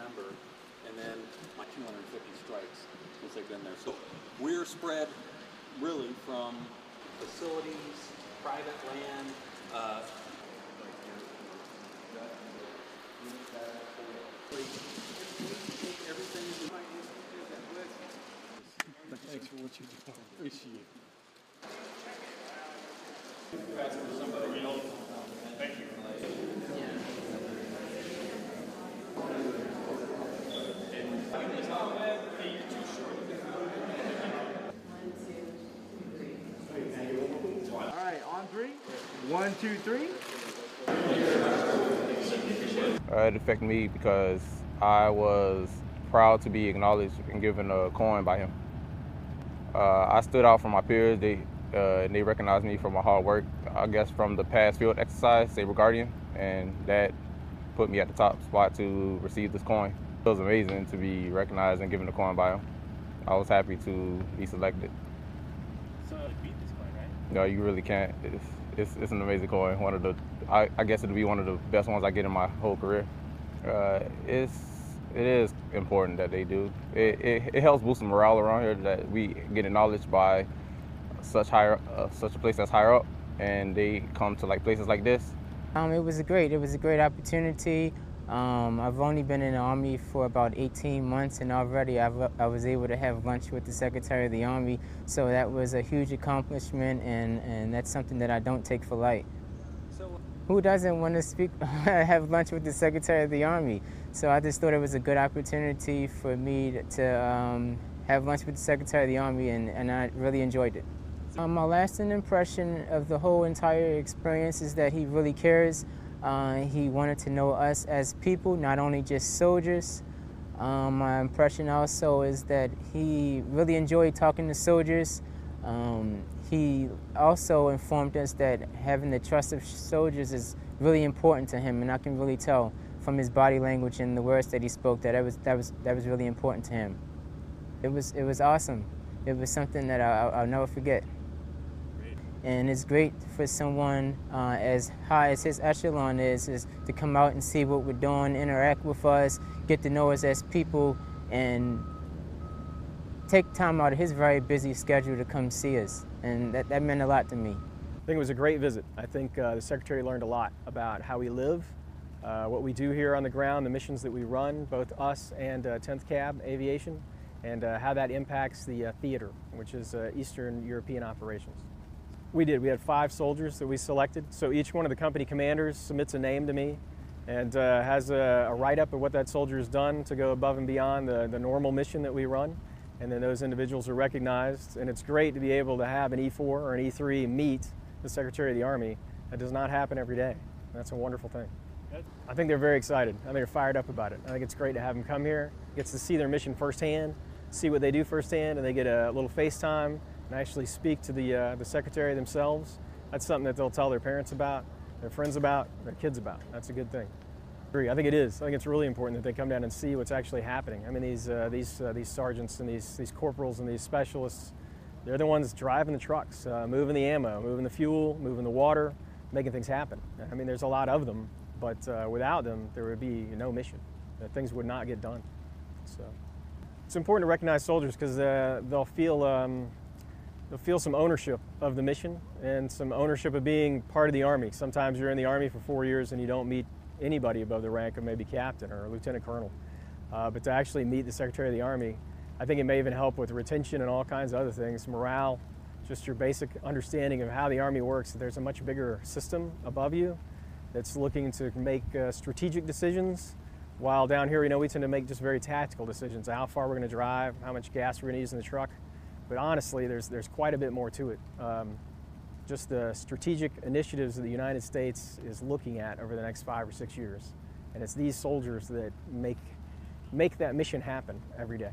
December, and then my 250 strikes since they've been there. So we're spread really from facilities, private land, Thanks for what you do. Appreciate it. Thank you. All right, on three. 1, 2, 3. It affected me because I was proud to be acknowledged and given a coin by him. I stood out from my peers. They recognized me for my hard work. I guess from the past field exercise, Saber Guardian, and that put me at the top spot to receive this coin. It was amazing to be recognized and given a coin by him. I was happy to be selected. So you beat this coin, right? No, you really can't. It's an amazing coin. I guess it'll be one of the best ones I get in my whole career. It is important that they do. It helps boost the morale around here that we get acknowledged by such a place that's higher up, and they come to like places like this. It was a great opportunity. I've only been in the Army for about 18 months, and already I was able to have lunch with the Secretary of the Army, so that was a huge accomplishment, and that's something that I don't take for light. Who doesn't want to have lunch with the Secretary of the Army? So I just thought it was a good opportunity for me to have lunch with the Secretary of the Army, and I really enjoyed it. My lasting impression of the whole entire experience is that he really cares. He wanted to know us as people, not only just soldiers. My impression also is that he really enjoyed talking to soldiers. He also informed us that having the trust of soldiers is really important to him, and I can really tell from his body language and the words that he spoke that that was really important to him. It was awesome. It was something that I'll never forget. And it's great for someone as high as his echelon is to come out and see what we're doing, interact with us, get to know us as people, and take time out of his very busy schedule to come see us. And that meant a lot to me. I think it was a great visit. I think the Secretary learned a lot about how we live, what we do here on the ground, the missions that we run, both us and 10th Cab Aviation, and how that impacts the theater, which is Eastern European operations. We did. We had 5 soldiers that we selected. So each one of the company commanders submits a name to me and has a write-up of what that soldier has done to go above and beyond the normal mission that we run. And then those individuals are recognized. And it's great to be able to have an E4 or an E3 meet the Secretary of the Army. That does not happen every day. That's a wonderful thing. I think they're very excited. I think they're fired up about it. I think it's great to have them come here, gets to see their mission firsthand, see what they do firsthand, and they get a little FaceTime and actually speak to the Secretary themselves. That's something that they'll tell their parents about, their friends about, their kids about. That's a good thing. I think it is. I think it's really important that they come down and see what's actually happening. I mean, these sergeants and these corporals and these specialists, they're the ones driving the trucks, moving the ammo, moving the fuel, moving the water, making things happen. I mean, there's a lot of them, but without them, there would be no mission. Things would not get done. So it's important to recognize soldiers because they'll feel some ownership of the mission and some ownership of being part of the Army. Sometimes you're in the Army for 4 years and you don't meet anybody above the rank of maybe captain or lieutenant colonel. But to actually meet the Secretary of the Army, I think it may even help with retention and all kinds of other things, morale, just your basic understanding of how the Army works. There's a much bigger system above you that's looking to make strategic decisions, while down here, we tend to make just very tactical decisions, how far we're going to drive, how much gas we're going to use in the truck. But honestly, there's quite a bit more to it. Just the strategic initiatives that the United States is looking at over the next 5 or 6 years. And it's these soldiers that make that mission happen every day.